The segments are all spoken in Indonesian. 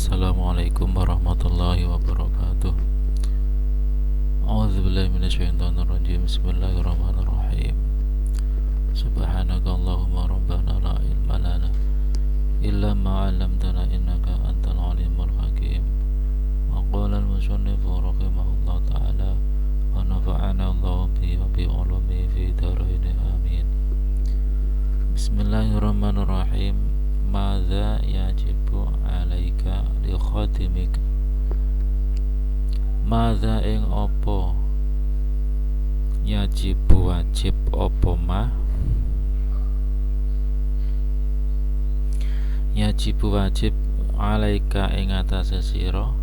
Assalamualaikum warahmatullahi wabarakatuh. A'udzubillahi minasyaitonirrajim. Bismillahirrahmanirrahim. Subhanakallahumma rabbana la ilma lana illa ma 'allamtana innaka antal alimul hakim. Wa qala al-musannifu rahimahullah ta'ala wa nafa'ana Allah bihi wa bi ulumihi fi dharain amin. Bismillahirrahmanirrahim. Madza yajibu 'alaika li khatimika. Madza ing apa yajibu wajib apa ma yajibu wajib 'alaika ing atase sira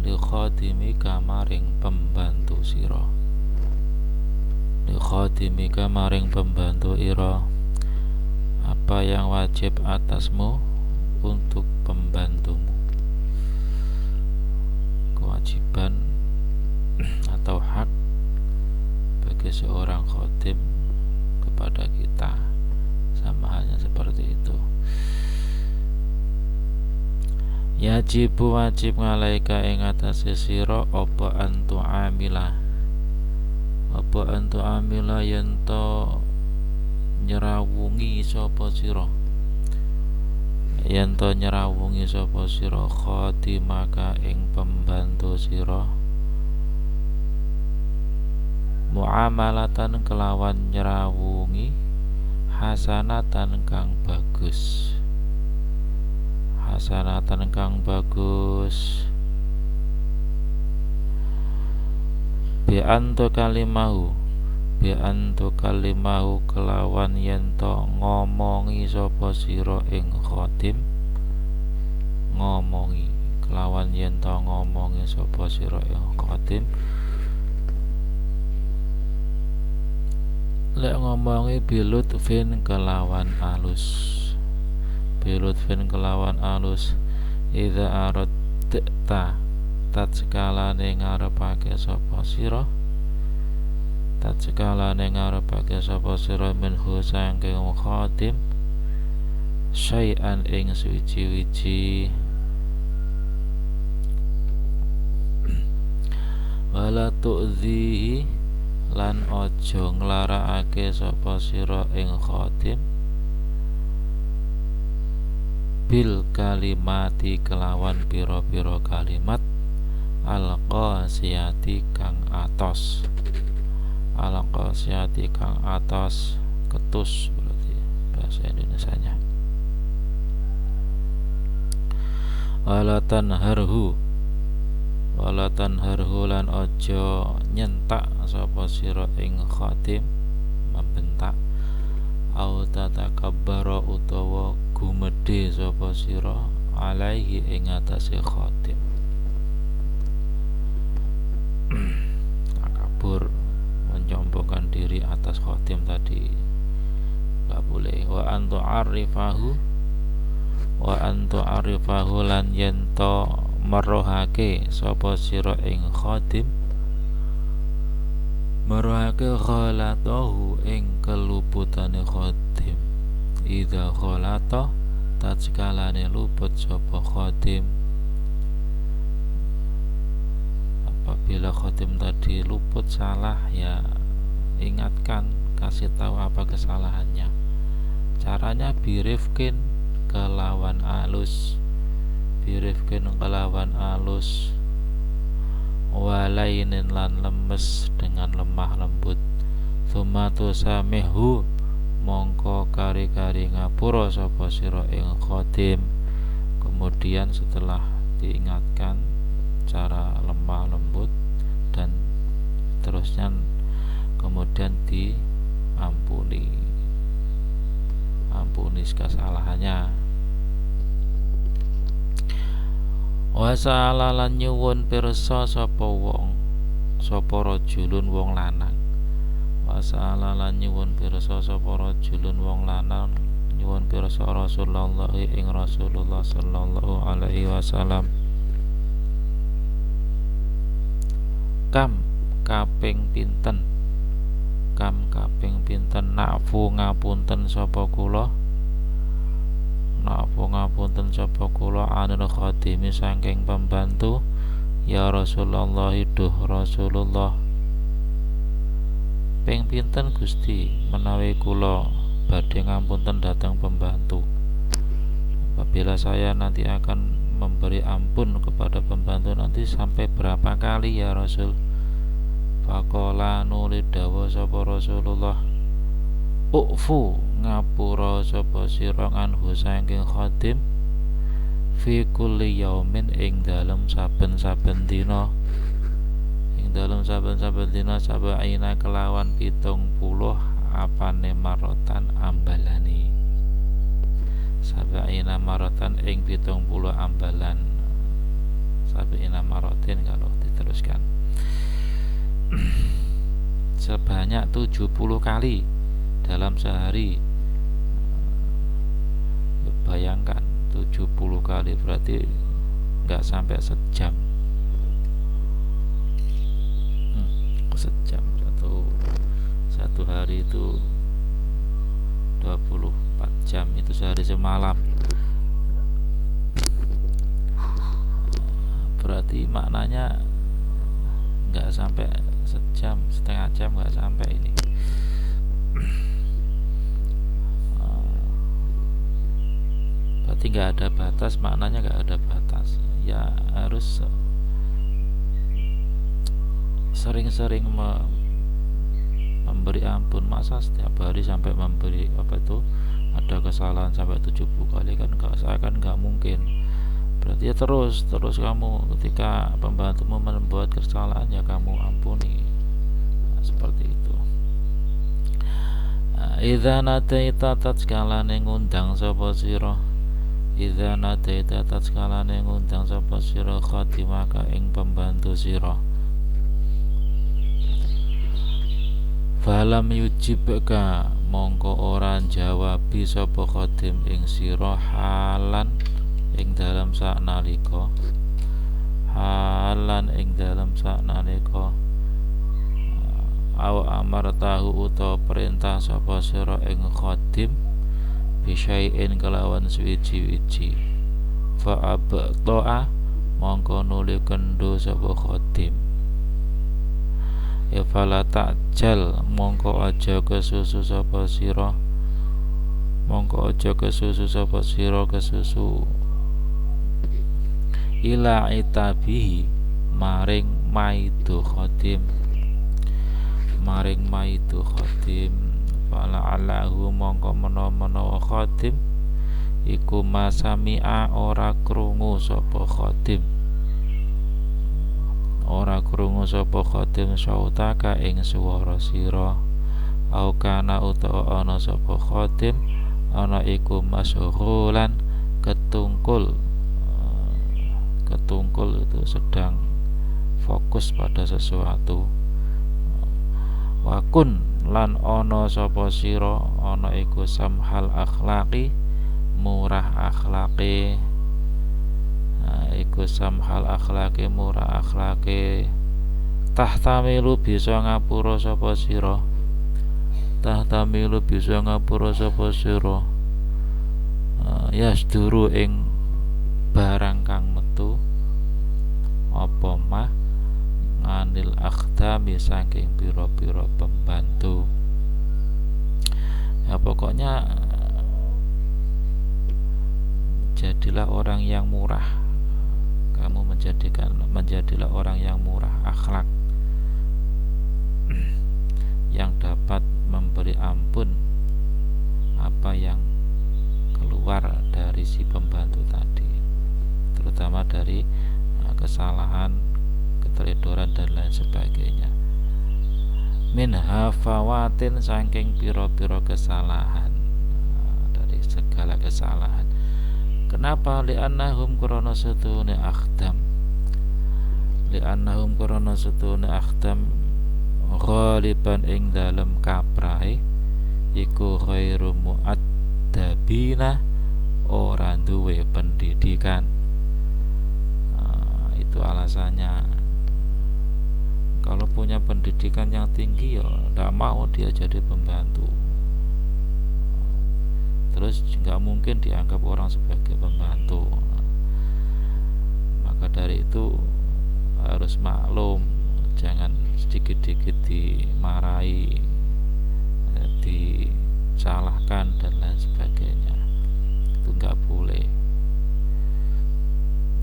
li khatimika maring pembantu sira li khatimika maring pembantu ira. Apa yang wajib atasmu untuk pembantumu? Kewajiban atau hak bagi seorang khotim kepada kita, sama halnya seperti itu. Yajibu wajib ngalaika ing atase sira apa antu amila yen to nyerawungi sapa sira khatimaka ing pembantu sira muamalatan kelawan nyerawungi hasanatan kang bagus bi antu kalimahu kelawan yento ngomongi sapa sira ing khatim lek ngomongi bilutfin kelawan alus idza aradta tatskalane ngarepake sapa sira minhu saking khatim syai'an ing suci-wici wala tu'dhihi lan aja nglarakake sapa sira ing khatim bil kalimati kelawan pira-pira kalimat al-qasiyati kang atos ketus berarti bahasa Indonesianya. Wala tanharhu lan aja nyentak sapa sira ing khatim membentak au tatakabbara utawa gumedhe sapa sira alaihi ing atase khatim. Takabur menyombongkan diri atas khatim tadi enggak boleh. Wa antu arifahu lan yento merohake sapa sira ing khatim ghalatahu ing keluputane khatim idza ghalata tatskalane luput sapa khatim. Apabila khatim tadi luput salah, ya ingatkan, kasih tahu apa kesalahannya. Caranya birifkin kelawan alus walainin lan lemes dengan lemah lembut. Tsumatu samihu mongko kari-kari ngapura sapa sira ing khatim. Kemudian setelah diingatkan cara lemah lembut dan terusnya, kemudian diampuni kesalahannya. Wasala lan nyuwun pirsa sapa rajulun wong lanang. Wasala lan nyuwun pirsa sapa rajulun wong lanang nyuwun pirsa Rasulullah ing Rasulullah sallallahu alaihi wasallam. Kam kaping pinten na'fu ngapunten sapa kula ngapunten sapa kula anil khadimi saking pembantu. Ya Rasulullah, duh Rasulullah, ping pinten Gusti menawi kula badhe ngapunten dhateng pembantu? Apabila saya nanti akan memberi ampun kepada pembantu nanti sampai berapa kali ya Rasul? Faqala nuli dawa sapa Rasulullah, ufu ngapura sapa sira anhu saking khadim fi kulli yaumin ing dalem saben-saben dina, ing dalem saben-saben dina sabaina kelawan 70 apane marotan ambalani, sabaina marotan ing 70 ambalan, sabaina marotin kalau diteruskan sebanyak 70 kali dalam sehari. Bayangkan 70 kali berarti nggak sampai sejam. Sejam satu hari itu 24 jam, itu sehari semalam. Berarti maknanya nggak sampai sejam, setengah jam nggak sampai ini. Berarti nggak ada batas, maknanya nggak ada batas. Ya harus sering-sering memberi ampun. Masa setiap hari sampai memberi ada kesalahan sampai 70 kali kan nggak mungkin. Berarti ya terus kamu ketika pembantumu membuat kesalahan ya kamu ampuni. Seperti itu. Idza nadaita tatskalane ngundang sapa sira, idza nadaita tatskalane ngundang sapa sira khadimaka ing pembantu sira, falam yujibka mongko ora jawabi sapa khadim ing sira halan ing dalam saknalika, halan ing dalam saknalika aw amar tahu utawa perintah sapa sira ing khadim bisyai'in kelawan suwiji-wiji, fa abta'a mongko nuli kendo sapa khadim, ya fala ta'jal mongko aja kesusu sapa sira, mongko aja kesusu sapa sira kesusu ila itabihi maring maidu khadim, maring maidu khadim, fala alahu mongko menawa khadim iku masami'a ora krungu sapa khadim, ora krungu sapa khadim sautaka ing swara sira, au kana utawa ana sapa khadim ana iku masyghulan ketungkul itu sedang fokus pada sesuatu, wakun lan ana sapa sira ana iku samhal akhlaqi murah akhlaqi, iku samhal akhlaqi murah akhlaqi, tahtamilu bisa ngapura sapa sira, tahtamilu bisa ngapura sapa sira, yasduru ing barang kang metu apa mah nganil akhdami saking pira-pira pembantu. Ya pokoknya jadilah orang yang murah, kamu menjadilah orang yang murah akhlak, yang dapat memberi ampun apa yang keluar dari si pembantu tadi, terutama dari kesalahan, keteledoran dan lain sebagainya. Min hafawatin saking piro-piro kesalahan, dari segala kesalahan. Kenapa? Li'annahum krana setune akhdam, li'annahum krana setune akhdam ghaliban ing dalem kaprahe iku khairu mu'addabina, ora duwe pendidikan. Itu alasannya. Kalau punya pendidikan yang tinggi ya tidak mau dia jadi pembantu. terus nggak mungkin dianggap orang sebagai pembantu. Maka dari itu harus maklum, jangan sedikit-sedikit dimarahi, disalahkan dan lain sebagainya. Itu nggak boleh.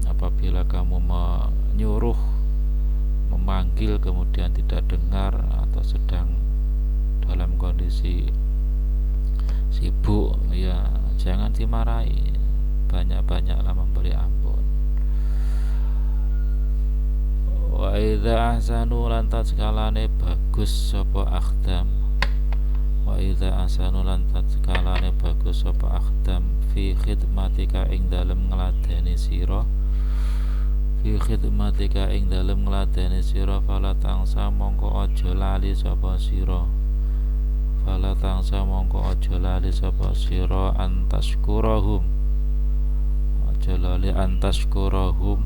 Apabila kamu menyuruh, memanggil kemudian tidak dengar atau sedang dalam kondisi sibuk, ya jangan dimarahi, banyak-banyaklah memberi ampun. Wa idza ahsanu lan tatskalane bagus sapa akhdam, wa idza ahsanu lan tatskalane bagus sapa akhdam fi khidmatika ing dalem ngladeni sira, fi khidmatika ing dalem ngladeni sira, fala tangsa mongko aja lali sapa sira, fala tangsa mongko aja lali sapa sira antaskurahum, aja lali antaskurahum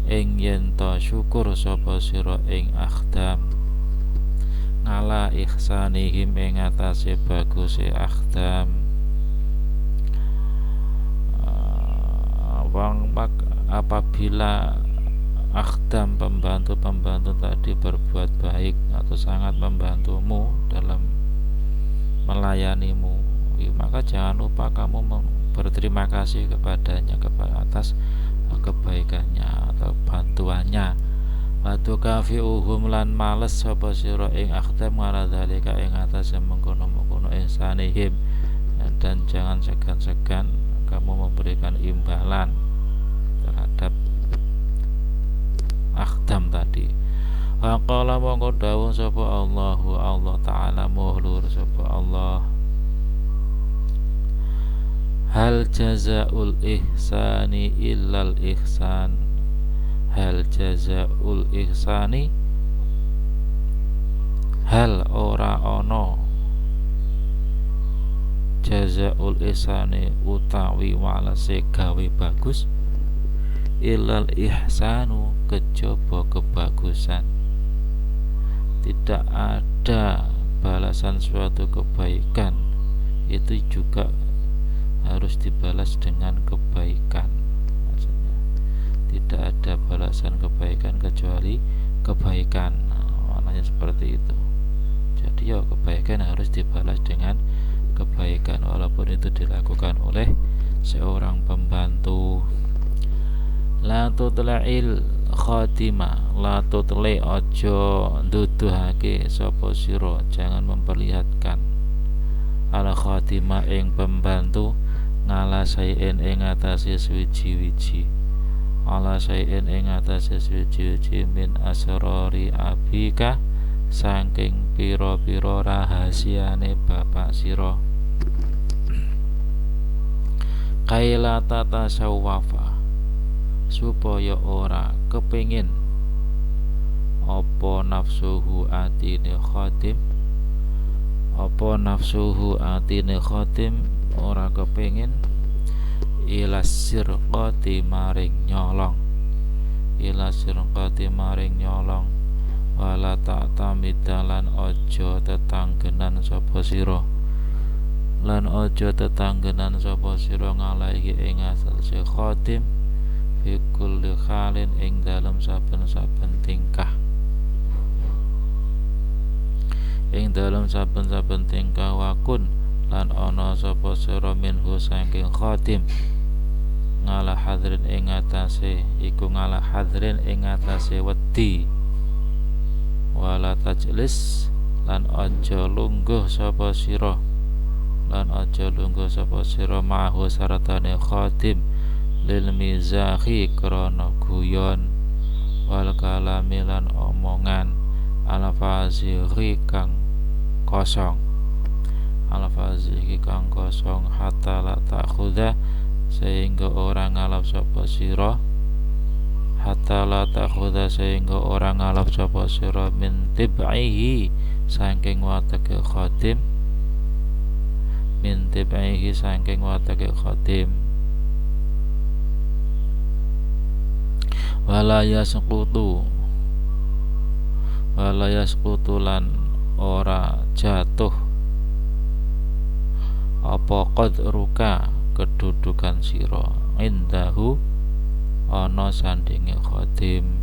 ing yen ta syukur sapa sira ing akhdam, ngala ihsanihim ing atase baguse akhdam. Apabila akhdam pembantu-pembantu tadi berbuat baik atau sangat membantumu dalam melayanimu, maka jangan lupa kamu berterima kasih kepadanya atas kebaikannya atau bantuannya. Watu kafiuhum lan males sapa sira ing akhdam ala dzalika ing atase mengkono-mengkono ihsanihim, dan jangan segan-segan kamu memberikan imbalan terhadap akhdam tadi. Waqala mongko dawuh sapa Allahu, Allah taala muhlur sapa Allah, hal jazaul ihsani illal ihsan, hal jazaul ihsani, hal ora ono jazaul ihsani utawi walase gawe bagus, illal ihsanu kejaba kebagusan. Tidak ada balasan suatu kebaikan itu juga harus dibalas dengan kebaikan. Maksudnya tidak ada balasan kebaikan kecuali kebaikan. Maknanya seperti itu. Jadi ya kebaikan harus dibalas dengan kebaikan, walaupun itu dilakukan oleh seorang pembantu. La tutla'il khatimah, la tutli ojo duduhake sapa sira, jangan memperlihatkan ala khatimah ing pembantu, ngala sayen ing atase suwiji-wiji, ala sayen ing atase suwiji-wiji min asrori abika, saking pira-pira rahasiane bapak sira, kaila tata sawafa, supaya ora kepingin apa nafsuhu atine khatim, apa nafsuhu atine khatim ora kepingin ila sirqati maring nyolong, ila sirqati maring nyolong, wala ta'tamidalan ojo tetanggenan sapa sira, lan ojo tetanggenan sapa sira ngalaihi ing asase khatim fi kulli khalin ing dalem saben-saben tingkah, ing dalem saben-saben tingkah, wakun lan ana sapa sira minhu saking khatim ngala hadrin ing atase, iku ngala hadrin ing atase wedi, wala tajlis lan aja lungguh sapa sira, lan aja lungguh sapa sira mahu saratane khatim lil mizahi krana guyon, wal kalami lan omongan, ala faziri kang kosong, ala faziri kang kosong, hatta la ta'khudha sehingga orang ngalap sapa sira, hatta la ta'khudha sehingga orang ngalap sapa sira min tib'ihi saking watake khatim, min tib'ihi saking watake khatim, wala yasqutu lan ora jatuh apa qadruka kedudukan sira indahu ana sandinge khadim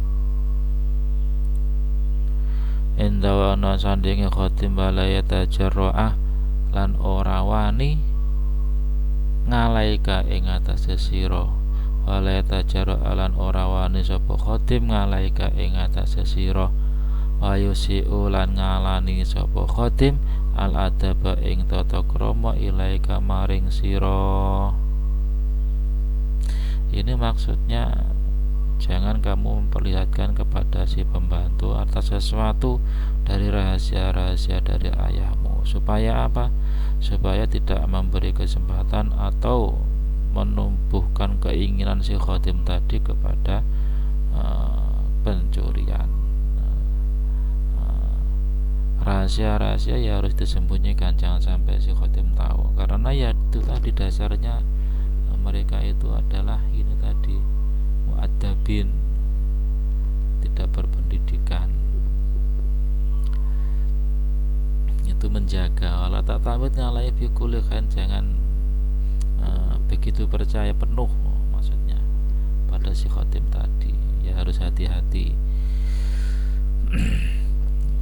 indahu ana sandinge khadim balaya tajarruah lan ora wani ngalaika ing atase sira wala tajarruah lan ora wani sapa khadim ngalaika ing atase sira ayo siu lan ngalani sapa khadim al adaba ing tata krama ilaika maring sira. Ini maksudnya jangan kamu memperlihatkan kepada si pembantu atas sesuatu dari rahasia-rahasia dari ayahmu. Supaya apa? Supaya tidak memberi kesempatan atau menumbuhkan keinginan si khadim tadi kepada pencurian. Rahasia-rahasia ya harus disembunyikan, jangan sampai si khadim tahu, karena ya itu tadi dasarnya mereka itu adalah ini tadi mu'addabin, tidak berpendidikan. Itu menjaga wala tak tamit ngalai fi kulli khain, jangan begitu percaya penuh maksudnya pada si khadim tadi, ya harus hati-hati.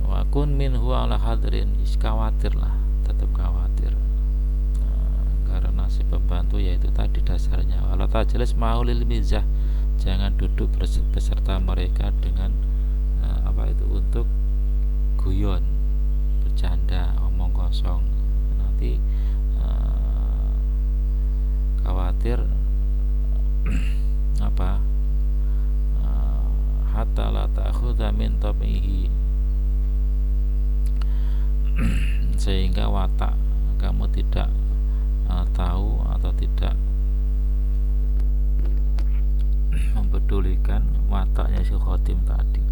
Wa kun minhu ala hadirin, khawatirlah, tetap khawatir karena si pembantu yaitu tadi dasarnya wala tajlis maulil mizah, jangan duduk beserta mereka dengan untuk guyon, bercanda, omong kosong, nanti khawatir hatta la ta'khudha min tabihi, sehingga watak kamu tidak tahu atau tidak mempedulikan wataknya si khadim tadi.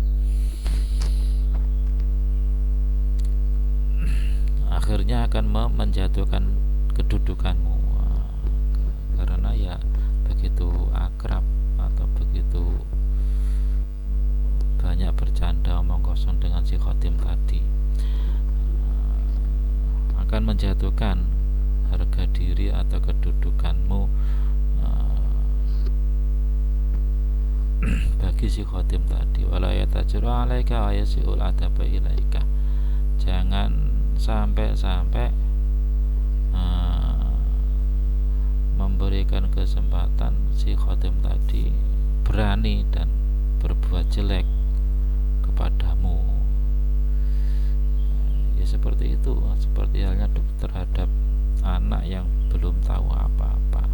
Akhirnya akan menjatuhkan kedudukanmu, karena ya begitu akrab atau begitu banyak bercanda omong kosong dengan si khadim tadi, akan menjatuhkan harga diri atau kedudukanmu bagi si khadim tadi. Wala yatajru alaika wa yasiul adaba ilaika, jangan sampai memberikan kesempatan si khadim tadi berani dan berbuat jelek kepadamu. Ya seperti itu, seperti halnya terhadap anak yang belum tahu apa-apa,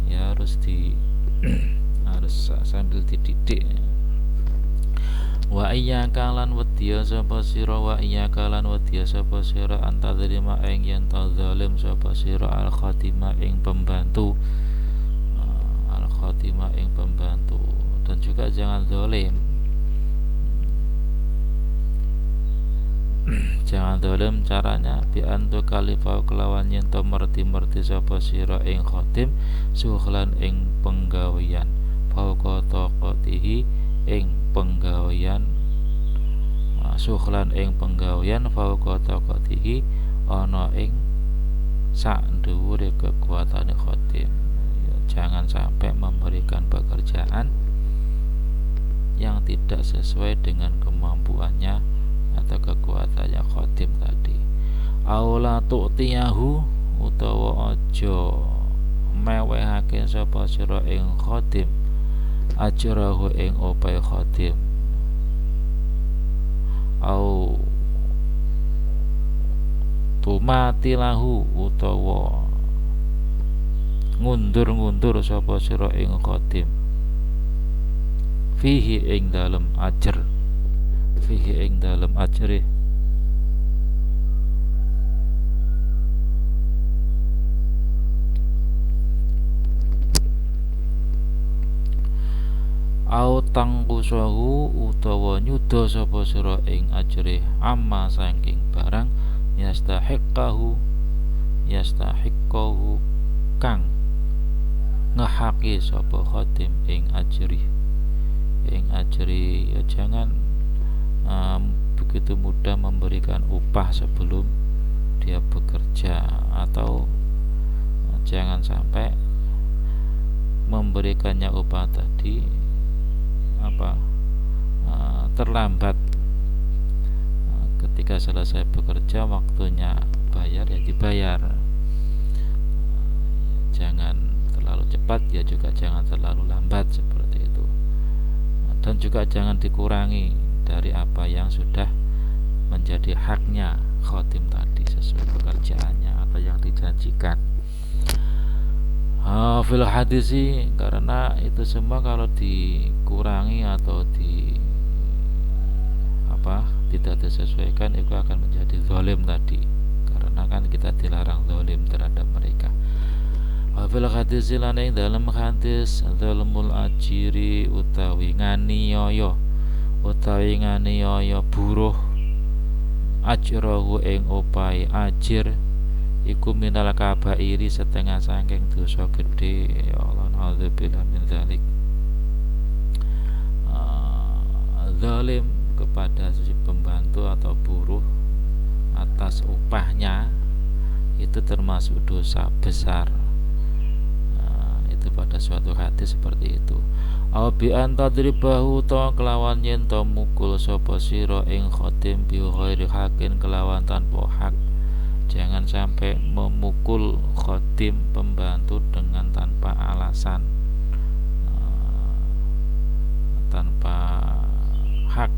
ya harus sambil dididik. Wa iyyaka lan wedya sapa sira, wa iyyaka lan wedya sapa sira antadzalima ing yen ta zalim sapa sira al khatimah ing pembantu, dan juga jangan zalim. Jangan zalim caranya bi antu kalifau kelawan yen to merti sapa sira ing khadim suhlan ing penggawean fauqa taqatihi ing penggawean suhlan ing penggawean fauqa taqatihi ana ing sak dhuwure kekuatane khadim. Jangan sampai memberikan pekerjaan yang tidak sesuai dengan kemampuannya atau kekuatannya khadim tadi. Aula tu'tiyahu, utawa aja mewehake sapa sira ing khadim ajrahu ing opahe khadim. Au tumatilahu, utawa ngundur sapa sira ing khadim fihi ing dalem ajr, fihi ing dalem ajri. Au tangkusahu, utawa nyuda sapa sira ing ajri amma saking barang yastahiqqahu kang ngehaki sapa khadim ing ajri. Ya jangan begitu mudah memberikan upah sebelum dia bekerja, atau jangan sampai memberikannya upah tadi terlambat. Ketika selesai bekerja, waktunya bayar ya dibayar. Jangan terlalu cepat, ya juga jangan terlalu lambat, seperti itu. Dan juga jangan dikurangi dari apa yang sudah menjadi haknya khotim tadi sesuai pekerjaannya atau yang dijanjikan. Fil hadisi, karena itu semua kalau dikurangi atau tidak disesuaikan, itu akan menjadi zalim tadi, karena kan kita dilarang zalim terhadap mereka. Fil hadisi lan ing dalam hadis, zalimul ajiri utawi nganiaya buruh ajrahu ing opahe ajir iku minal kabairi setengah saking dosa gede. Ya Allah, naudzubillah min dzalik. Zalim kepada si pembantu atau buruh atas upahnya itu termasuk dosa besar. Itu pada suatu hadis seperti itu. Au bi antadribahu ta kelawan yen to mukul sapa sira ing khotim bi ghairi hakin kelawan tanpa hak. Jangan sampai memukul khotim pembantu dengan tanpa alasan, tanpa hak,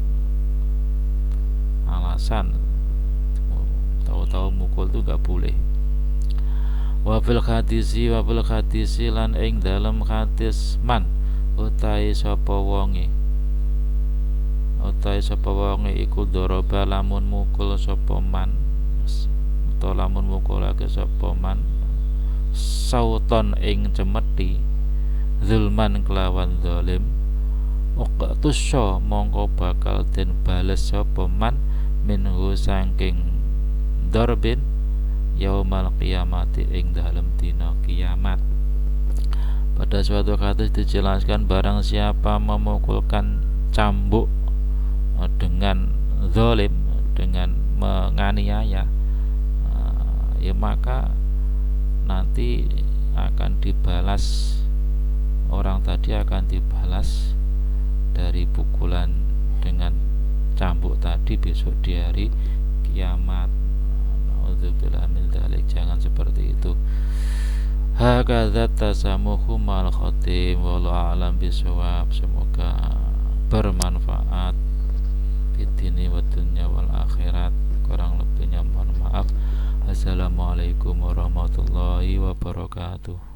alasan. Tahu-tahu mukul itu gak boleh. Wa fil hadisi lan ing dalam hadis man utai sapa wonge iku doroba lamun mukul sapa man atau lamun mukulake sapa man sauton ing cemeti zulman kelawan zalim uqtusya mongko bakal den bales sapa man minhu saking darbin yaumal qiyamati ing dalem dina kiamat. Pada suatu hadis dijelaskan barang siapa memukulkan cambuk dengan zalim, dengan menganiaya, ya maka nanti akan dibalas, orang tadi akan dibalas dari pukulan dengan cambuk tadi besok di hari kiamat. Naudzubillah min dzalik, jangan seperti itu. Hakadza tasamuhu mal khotim, wallahu a'lam bishawab. Semoga bermanfaat fitini wa dunya wal akhirat. Kurang lebihnya mohon maaf. Assalamualaikum warahmatullahi wabarakatuh.